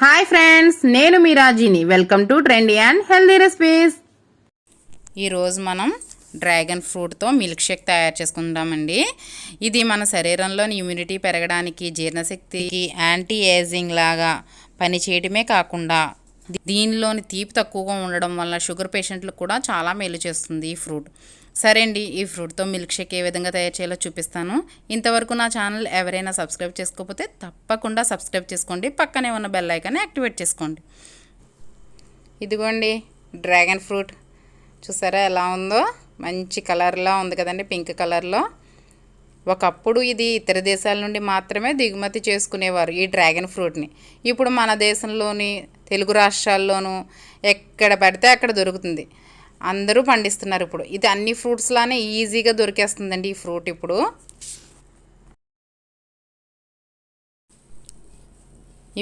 Hi friends, నేను మీ రాజీని. Welcome to trendy and healthy recipes. ఈరోజు మనం డ్రాగన్ ఫ్రూట్తో మిల్క్ షేక్ తయారు చేసుకుందామండి. ఇది మన శరీరంలోని ఇమ్యూనిటీ పెరగడానికి, జీర్ణశక్తికి, యాంటీ ఏజింగ్ లాగా పనిచేయడమే కాకుండా దీనిలోని తీపి తక్కువగా ఉండడం వల్ల షుగర్ పేషెంట్లకు కూడా చాలా మేలు చేస్తుంది ఈ ఫ్రూట్. సరే అండి, ఈ ఫ్రూట్తో మిల్క్ షేక్ ఏ విధంగా తయారు చేయాలో చూపిస్తాను. ఇంతవరకు నా ఛానల్ ఎవరైనా సబ్స్క్రైబ్ చేసుకోకపోతే తప్పకుండా సబ్స్క్రైబ్ చేసుకోండి. పక్కనే ఉన్న బెల్ ఐకాన్ని యాక్టివేట్ చేసుకోండి. ఇదిగోండి డ్రాగన్ ఫ్రూట్, చూసారా ఎలా ఉందో? మంచి కలర్లో ఉంది కదండి, పింక్ కలర్లో. ఒకప్పుడు ఇది ఇతర దేశాల నుండి మాత్రమే దిగుమతి చేసుకునేవారు ఈ డ్రాగన్ ఫ్రూట్ని. ఇప్పుడు మన దేశంలోని తెలుగు రాష్ట్రాల్లోనూ ఎక్కడ పడితే అక్కడ దొరుకుతుంది. అందరూ పండిస్తున్నారు ఇప్పుడు. ఇది అన్ని ఫ్రూట్స్ లానే ఈజీగా దొరికేస్తుందండి ఈ ఫ్రూట్.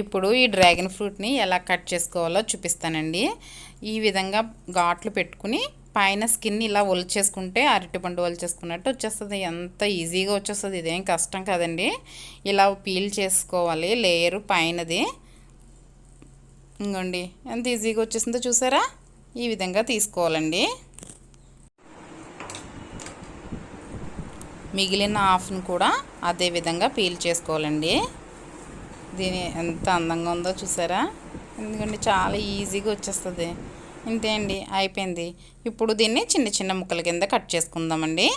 ఇప్పుడు ఈ డ్రాగన్ ఫ్రూట్ని ఎలా కట్ చేసుకోవాలో చూపిస్తానండి. ఈ విధంగా ఘాట్లు పెట్టుకుని పైన స్కిన్ ఇలా ఒలిచేసుకుంటే అరటిపండు ఒలిచేసుకున్నట్టు వచ్చేస్తుంది. ఎంత ఈజీగా వచ్చేస్తుంది, ఇదేం కష్టం కదండి. ఇలా పీల్ చేసుకోవాలి లేయరు పైనది. ఇంకోండి ఎంత ఈజీగా వచ్చేసిందో చూసారా? ఈ విధంగా తీసుకోవాలండి. మిగిలిన హాఫ్ను కూడా అదే విధంగా పీల్ చేసుకోవాలండి. దీని ఎంత అందంగా ఉందో చూసారా? ఎందుకంటే చాలా ఈజీగా వచ్చేస్తుంది. ఇంతే అండి, అయిపోయింది. ఇప్పుడు దీన్ని చిన్న చిన్న ముక్కల కింద కట్ చేసుకుందామండి.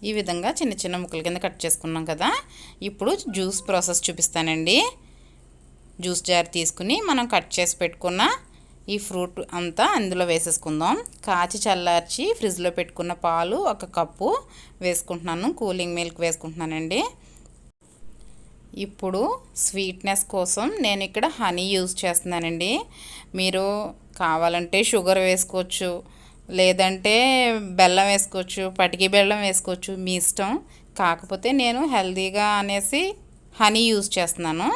ఈ విధంగా చిన్న చిన్న ముక్కల కింద కట్ చేసుకున్నాం కదా. ఇప్పుడు జ్యూస్ ప్రాసెస్ చూపిస్తానండి. జ్యూస్ జార్ తీసుకుని మనం కట్ చేసి పెట్టుకున్న ఈ ఫ్రూట్ అంతా అందులో వేసేసుకుందాం. కాచి చల్లార్చి ఫ్రిడ్జ్లో పెట్టుకున్న పాలు 1 కప్పు వేసుకుంటున్నాను. కూలింగ్ మిల్క్ వేసుకుంటున్నానండి. ఇప్పుడు స్వీట్నెస్ కోసం నేను ఇక్కడ హనీ యూజ్ చేస్తున్నానండి. మీరు కావాలంటే షుగర్ వేసుకోవచ్చు, లేదంటే బెల్లం వేసుకోవచ్చు, పటికి బెల్లం వేసుకోవచ్చు, మీ ఇష్టం. కాకపోతే నేను హెల్తీగా అనేసి హనీ యూజ్ చేస్తున్నాను.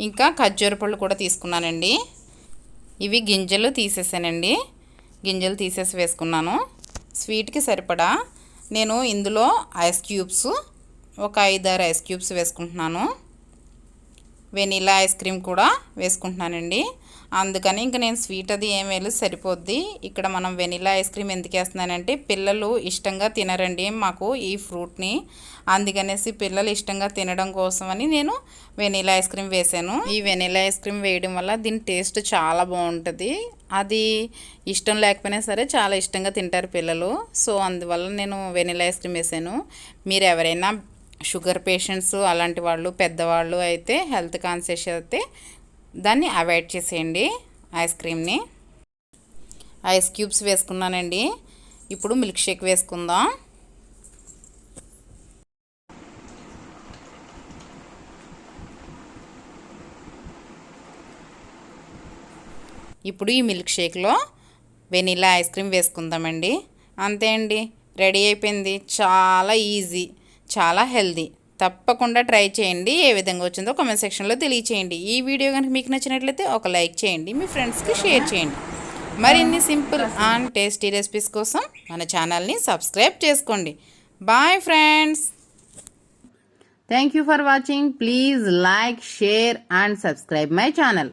ఇంకా ఖర్జూర పళ్ళు కూడా తీసుకున్నానండి. ఇవి గింజలు తీసేసానండి. గింజలు తీసేసి వేసుకున్నాను. స్వీట్కి సరిపడా నేను ఇందులో ఐస్ క్యూబ్స్ ఒక 5-6 ఐస్ క్యూబ్స్ వేసుకుంటున్నాను. వెనీలా ఐస్ క్రీమ్ కూడా వేసుకుంటున్నానండి. అందుకని ఇంక నేను స్వీట్ అది ఏం వేలు సరిపోద్ది. ఇక్కడ మనం వెనీలా ఐస్ క్రీమ్ ఎందుకు వేస్తున్నానంటే పిల్లలు ఇష్టంగా తినరండి మాకు ఈ ఫ్రూట్ని. అందుకనేసి పిల్లలు ఇష్టంగా తినడం కోసమని నేను వెనీలా ఐస్ క్రీమ్ వేసాను. ఈ వెనీలా ఐస్ క్రీమ్ వేయడం వల్ల దీని టేస్ట్ చాలా బాగుంటుంది. అది ఇష్టం లేకపోయినా సరే చాలా ఇష్టంగా తింటారు పిల్లలు. సో అందువల్ల నేను వెనీలా ఐస్ క్రీమ్ వేసాను. మీరు ఎవరైనా షుగర్ పేషెంట్స్ అలాంటి వాళ్ళు, పెద్దవాళ్ళు అయితే, హెల్త్ కాన్షియస్ అయితే దాన్ని అవాయిడ్ చేసేయండి ఐస్ క్రీమ్ని. ఐస్ క్యూబ్స్ వేసుకున్నానండి. ఇప్పుడు మిల్క్ షేక్ వేసుకుందాం. ఇప్పుడు ఈ మిల్క్ షేక్లో వెనీలా ఐస్ క్రీమ్ వేసుకుందామండి. అంతే అండి, రెడీ అయిపోయింది. చాలా ఈజీ, చాలా హెల్దీ. తప్పకుండా ట్రై చేయండి. ఏ విధంగా వచ్చిందో కామెంట్ సెక్షన్లో తెలియచేయండి. ఈ వీడియో కనుక మీకు నచ్చినట్లయితే ఒక లైక్ చేయండి, మీ ఫ్రెండ్స్కి షేర్ చేయండి. మరిన్ని సింపుల్ అండ్ టేస్టీ రెసిపీస్ కోసం మన ఛానల్ని సబ్స్క్రైబ్ చేసుకోండి. Bye friends. Thank you for watching. Please like, share and subscribe my channel.